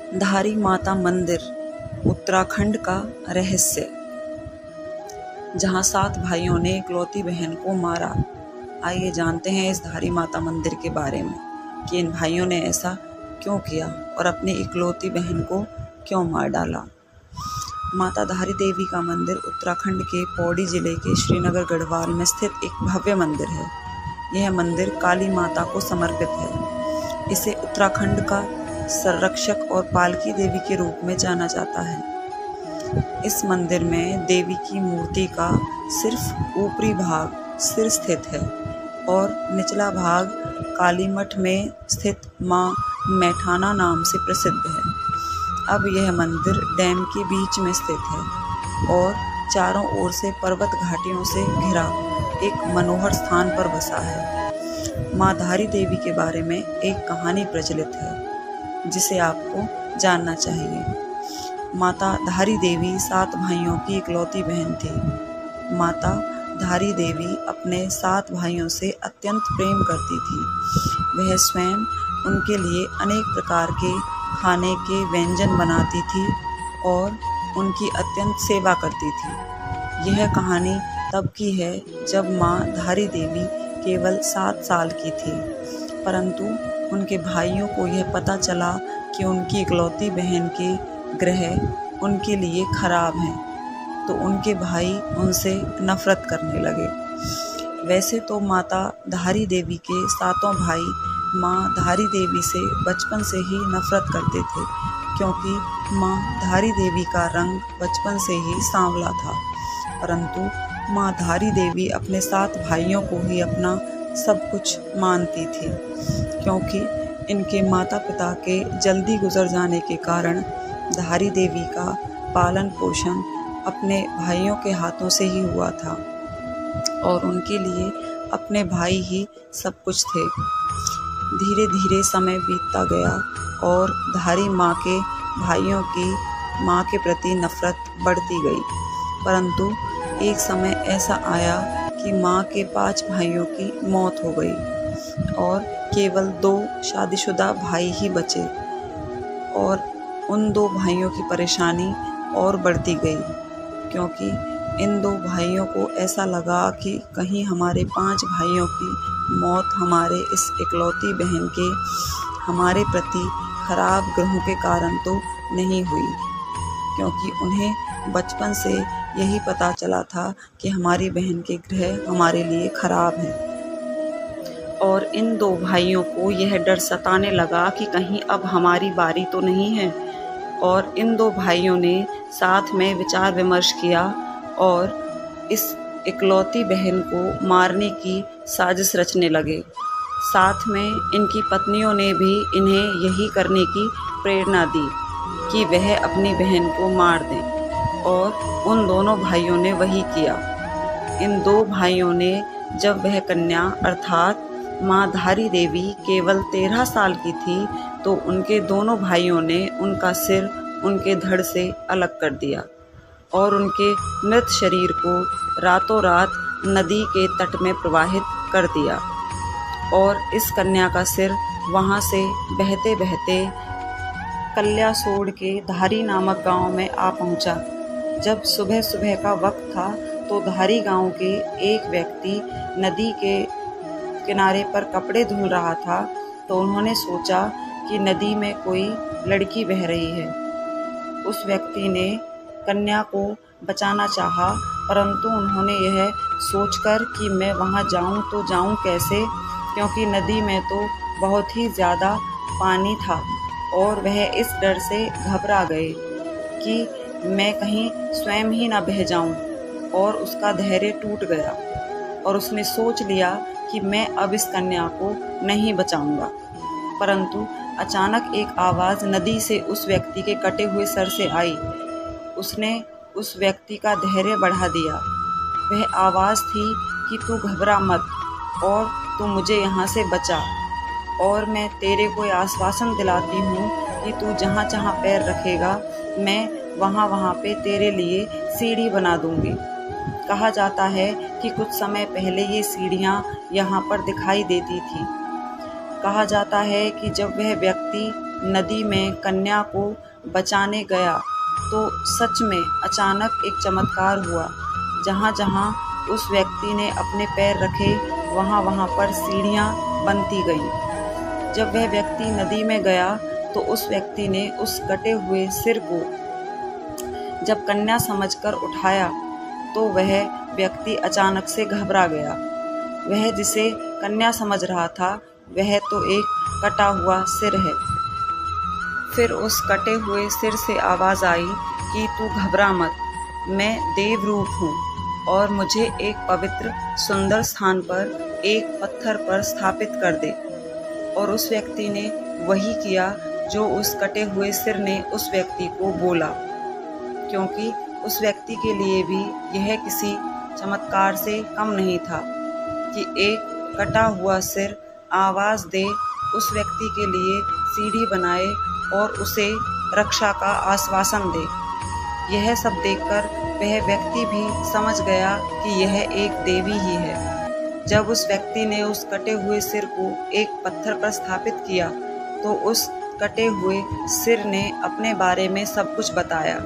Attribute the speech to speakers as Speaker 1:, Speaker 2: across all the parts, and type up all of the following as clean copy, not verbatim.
Speaker 1: धारी माता मंदिर उत्तराखंड का रहस्य। जहां 7 भाइयों ने इकलौती बहन को मारा। आइए जानते हैं इस धारी माता मंदिर के बारे में कि इन भाइयों ने ऐसा क्यों किया और अपनी इकलौती बहन को क्यों मार डाला। माता धारी देवी का मंदिर उत्तराखंड के पौड़ी जिले के श्रीनगर गढ़वाल में स्थित एक भव्य मंदिर है। यह मंदिर काली माता को समर्पित है। इसे उत्तराखंड का संरक्षक और पालकी देवी के रूप में जाना जाता है। इस मंदिर में देवी की मूर्ति का सिर्फ ऊपरी भाग सिर स्थित है और निचला भाग कालीमठ में स्थित मां मैठाना नाम से प्रसिद्ध है। अब यह मंदिर डैम के बीच में स्थित है और चारों ओर से पर्वत घाटियों से घिरा एक मनोहर स्थान पर बसा है। मां धारी देवी के बारे में एक कहानी प्रचलित है जिसे आपको जानना चाहिए। माता धारी देवी 7 भाइयों की इकलौती बहन थी। माता धारी देवी अपने 7 भाइयों से अत्यंत प्रेम करती थी। वह स्वयं उनके लिए अनेक प्रकार के खाने के व्यंजन बनाती थी और उनकी अत्यंत सेवा करती थी। यह कहानी तब की है जब मां धारी देवी केवल 7 साल की थी, परंतु उनके भाइयों को यह पता चला कि उनकी इकलौती बहन के ग्रह उनके लिए खराब हैं, तो उनके भाई उनसे नफरत करने लगे। वैसे तो माता धारी देवी के 7 भाई मां धारी देवी से बचपन से ही नफरत करते थे, क्योंकि मां धारी देवी का रंग बचपन से ही सांवला था। परंतु मां धारी देवी अपने 7 भाइयों को ही अपना सब कुछ मानती थी, क्योंकि इनके माता पिता के जल्दी गुजर जाने के कारण धारी देवी का पालन पोषण अपने भाइयों के हाथों से ही हुआ था और उनके लिए अपने भाई ही सब कुछ थे। धीरे धीरे समय बीतता गया और धारी माँ के भाइयों की माँ के प्रति नफरत बढ़ती गई, परंतु एक समय ऐसा आया कि माँ के 5 भाइयों की मौत हो गई और केवल 2 शादीशुदा भाई ही बचे और उन 2 भाइयों की परेशानी और बढ़ती गई, क्योंकि इन 2 भाइयों को ऐसा लगा कि कहीं हमारे 5 भाइयों की मौत हमारे इस इकलौती बहन के हमारे प्रति खराब ग्रहों के कारण तो नहीं हुई, क्योंकि उन्हें बचपन से यही पता चला था कि हमारी बहन के ग्रह हमारे लिए खराब हैं। और इन 2 भाइयों को यह डर सताने लगा कि कहीं अब हमारी बारी तो नहीं है, और इन 2 भाइयों ने साथ में विचार विमर्श किया और इस इकलौती बहन को मारने की साजिश रचने लगे। साथ में इनकी पत्नियों ने भी इन्हें यही करने की प्रेरणा दी कि वह अपनी बहन को मार दें, और उन दोनों भाइयों ने वही किया। इन 2 भाइयों ने जब वह कन्या अर्थात मां धारी देवी केवल 13 साल की थी, तो उनके दोनों भाइयों ने उनका सिर उनके धड़ से अलग कर दिया और उनके मृत शरीर को रातों रात नदी के तट में प्रवाहित कर दिया और इस कन्या का सिर वहां से बहते बहते कल्यासोड़ के धारी नामक गांव में आ पहुंचा। जब सुबह सुबह का वक्त था तो धारी गांव के एक व्यक्ति नदी के किनारे पर कपड़े धुल रहा था, तो उन्होंने सोचा कि नदी में कोई लड़की बह रही है। उस व्यक्ति ने कन्या को बचाना चाहा, परंतु उन्होंने यह सोचकर कि मैं वहां जाऊं तो जाऊं कैसे, क्योंकि नदी में तो बहुत ही ज़्यादा पानी था और वह इस डर से घबरा गए कि मैं कहीं स्वयं ही ना बह जाऊं, और उसका धैर्य टूट गया और उसने सोच लिया कि मैं अब इस कन्या को नहीं बचाऊंगा। परंतु अचानक एक आवाज़ नदी से उस व्यक्ति के कटे हुए सर से आई। उसने उस व्यक्ति का धैर्य बढ़ा दिया। वह आवाज़ थी कि तू घबरा मत और तू मुझे यहाँ से बचा, और मैं तेरे को आश्वासन दिलाती हूँ कि तू जहाँ जहाँ पैर रखेगा मैं वहाँ वहाँ पे तेरे लिए सीढ़ी बना दूँगी। कहा जाता है कि कुछ समय पहले ये सीढ़ियाँ यहाँ पर दिखाई देती थी। कहा जाता है कि जब वह व्यक्ति नदी में कन्या को बचाने गया तो सच में अचानक एक चमत्कार हुआ। जहाँ जहाँ उस व्यक्ति ने अपने पैर रखे वहाँ वहाँ पर सीढ़ियाँ बनती गईं। जब वह व्यक्ति नदी में गया तो उस व्यक्ति ने उस कटे हुए सिर को जब कन्या समझकर उठाया तो वह व्यक्ति अचानक से घबरा गया। वह जिसे कन्या समझ रहा था वह तो एक कटा हुआ सिर है। फिर उस कटे हुए सिर से आवाज़ आई कि तू घबरा मत, मैं देव रूप हूँ और मुझे एक पवित्र सुंदर स्थान पर एक पत्थर पर स्थापित कर दे। और उस व्यक्ति ने वही किया जो उस कटे हुए सिर ने उस व्यक्ति को बोला, क्योंकि उस व्यक्ति के लिए भी यह किसी चमत्कार से कम नहीं था कि एक कटा हुआ सिर आवाज़ दे, उस व्यक्ति के लिए सीढ़ी बनाए और उसे रक्षा का आश्वासन दे। यह सब देखकर वह व्यक्ति भी समझ गया कि यह एक देवी ही है। जब उस व्यक्ति ने उस कटे हुए सिर को एक पत्थर पर स्थापित किया तो उस कटे हुए सिर ने अपने बारे में सब कुछ बताया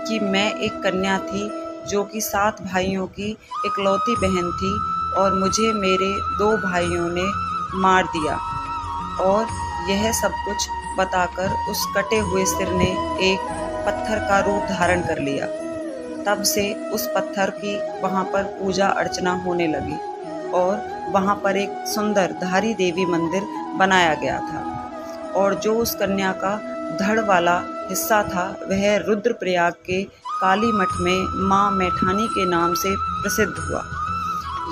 Speaker 1: कि मैं एक कन्या थी जो कि 7 भाइयों की इकलौती बहन थी और मुझे मेरे 2 भाइयों ने मार दिया। और यह सब कुछ बताकर उस कटे हुए सिर ने एक पत्थर का रूप धारण कर लिया। तब से उस पत्थर की वहाँ पर पूजा अर्चना होने लगी और वहाँ पर एक सुंदर धारी देवी मंदिर बनाया गया था। और जो उस कन्या का धड़ वाला हिस्सा था वह रुद्रप्रयाग के काली मठ में माँ मैठानी के नाम से प्रसिद्ध हुआ।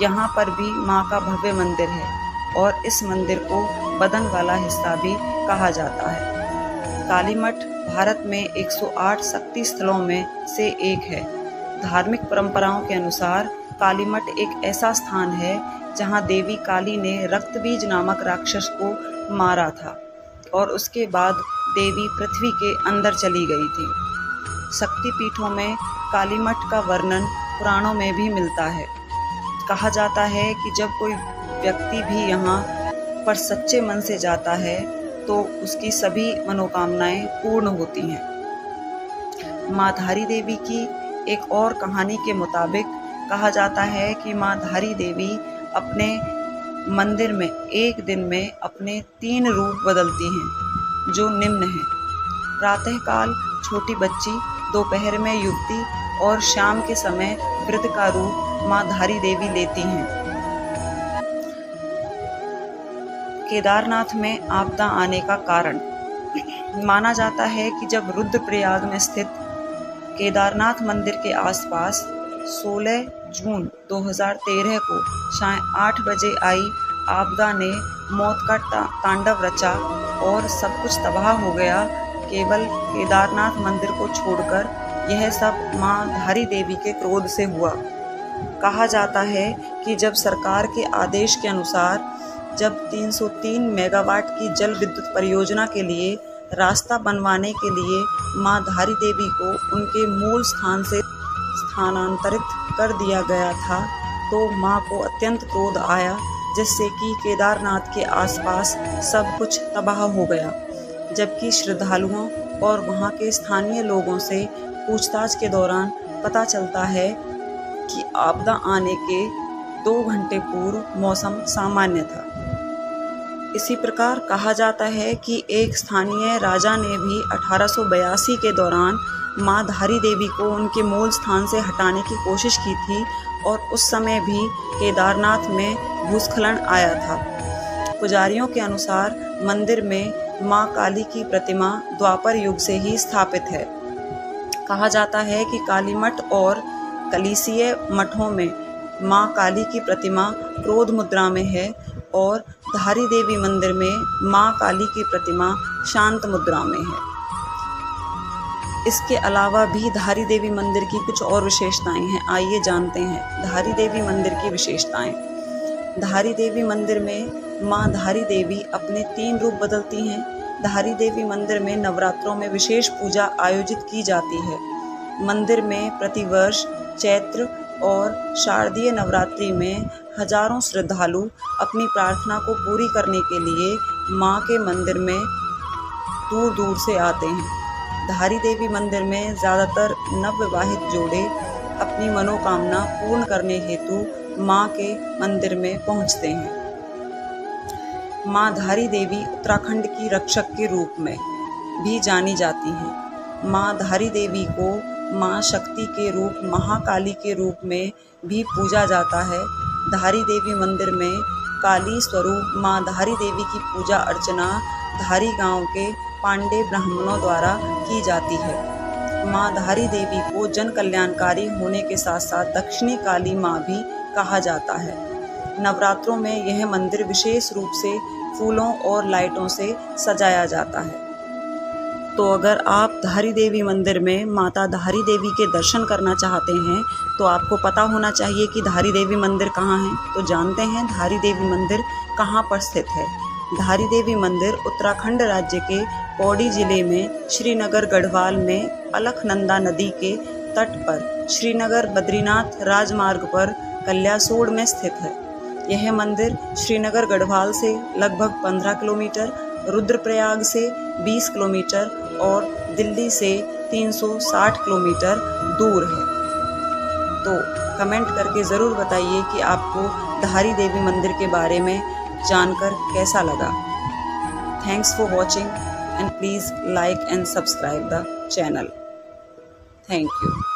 Speaker 1: यहाँ पर भी माँ का भव्य मंदिर है और इस मंदिर को बदन वाला हिस्सा भी कहा जाता है। काली मठ भारत में 108 शक्ति स्थलों में से एक है। धार्मिक परंपराओं के अनुसार काली मठ एक ऐसा स्थान है जहाँ देवी काली ने रक्तबीज नामक राक्षस को मारा था और उसके बाद देवी पृथ्वी के अंदर चली गई थी। शक्तिपीठों में काली मठ का वर्णन पुराणों में भी मिलता है। कहा जाता है कि जब कोई व्यक्ति भी यहाँ पर सच्चे मन से जाता है तो उसकी सभी मनोकामनाएं पूर्ण होती हैं। माँ धारी देवी की एक और कहानी के मुताबिक कहा जाता है कि माँ धारी देवी अपने मंदिर में एक दिन में अपने 3 रूप बदलती हैं, जो निम्न हैं। प्रातःकाल छोटी बच्ची, दोपहर में युवती और शाम के समय वृद्ध का रूप माँ धारी देवी लेती हैं। केदारनाथ में आपदा आने का कारण माना जाता है कि जब रुद्रप्रयाग में स्थित केदारनाथ मंदिर के आसपास 16 जून 2013 को शाम 8 बजे आई आपदा ने मौत का तांडव रचा और सब कुछ तबाह हो गया। केवल केदारनाथ मंदिर को छोड़कर यह सब माँ धारी देवी के क्रोध से हुआ। कहा जाता है कि जब सरकार के आदेश के अनुसार जब 303 मेगावाट की जल विद्युत परियोजना के लिए रास्ता बनवाने के लिए माँ धारी देवी को उनके मूल स्थान से स्थानांतरित कर दिया गया था तो माँ को अत्यंत क्रोध आया, जिससे कि केदारनाथ के आसपास सब कुछ तबाह हो गया। जबकि श्रद्धालुओं और वहाँ के स्थानीय लोगों से पूछताछ के दौरान पता चलता है कि आपदा आने के 2 घंटे पूर्व मौसम सामान्य था। इसी प्रकार कहा जाता है कि एक स्थानीय राजा ने भी 1882 के दौरान माँ धारी देवी को उनके मूल स्थान से हटाने की कोशिश की थी और उस समय भी केदारनाथ में भूस्खलन आया था। पुजारियों के अनुसार मंदिर में माँ काली की प्रतिमा द्वापर युग से ही स्थापित है। कहा जाता है कि काली मठ और कलीसिय मठों में माँ काली की प्रतिमा क्रोध मुद्रा में है और धारी देवी मंदिर में माँ काली की प्रतिमा शांत मुद्रा में है। इसके अलावा भी धारी देवी मंदिर की कुछ और विशेषताएं हैं। आइए जानते हैं धारी देवी मंदिर की विशेषताएं। धारी देवी मंदिर में माँ धारी देवी अपने 3 रूप बदलती हैं। धारी देवी मंदिर में नवरात्रों में विशेष पूजा आयोजित की जाती है। मंदिर में प्रतिवर्ष चैत्र और शारदीय नवरात्रि में हजारों श्रद्धालु अपनी प्रार्थना को पूरी करने के लिए माँ के मंदिर में दूर दूर से आते हैं। धारी देवी मंदिर में ज़्यादातर नवविवाहित जोड़े अपनी मनोकामना पूर्ण करने हेतु माँ के मंदिर में पहुँचते हैं। माँ धारी देवी उत्तराखंड की रक्षक के रूप में भी जानी जाती हैं। माँ धारी देवी को माँ शक्ति के रूप, महाकाली के रूप में भी पूजा जाता है। धारी देवी मंदिर में काली स्वरूप माँ धारी देवी की पूजा अर्चना धारी गांव के पांडे ब्राह्मणों द्वारा की जाती है। माँ धारी देवी को जन कल्याणकारी होने के साथ साथ दक्षिणी काली माँ भी कहा जाता है। नवरात्रों में यह मंदिर विशेष रूप से फूलों और लाइटों से सजाया जाता है। तो अगर आप धारी देवी मंदिर में माता धारी देवी के दर्शन करना चाहते हैं तो आपको पता होना चाहिए कि धारी देवी मंदिर कहाँ है। तो जानते हैं धारी देवी मंदिर कहाँ पर स्थित है। धारी देवी मंदिर उत्तराखंड राज्य के पौड़ी जिले में श्रीनगर गढ़वाल में अलकनंदा नदी के तट पर श्रीनगर बद्रीनाथ राजमार्ग पर कल्यासोड़ में स्थित है। यह मंदिर श्रीनगर गढ़वाल से लगभग 15 किलोमीटर, रुद्रप्रयाग से 20 किलोमीटर और दिल्ली से 360 किलोमीटर दूर है। तो कमेंट करके ज़रूर बताइए कि आपको धारी देवी मंदिर के बारे में जानकर कैसा लगा। Thanks for watching and please like and subscribe the channel. Thank you.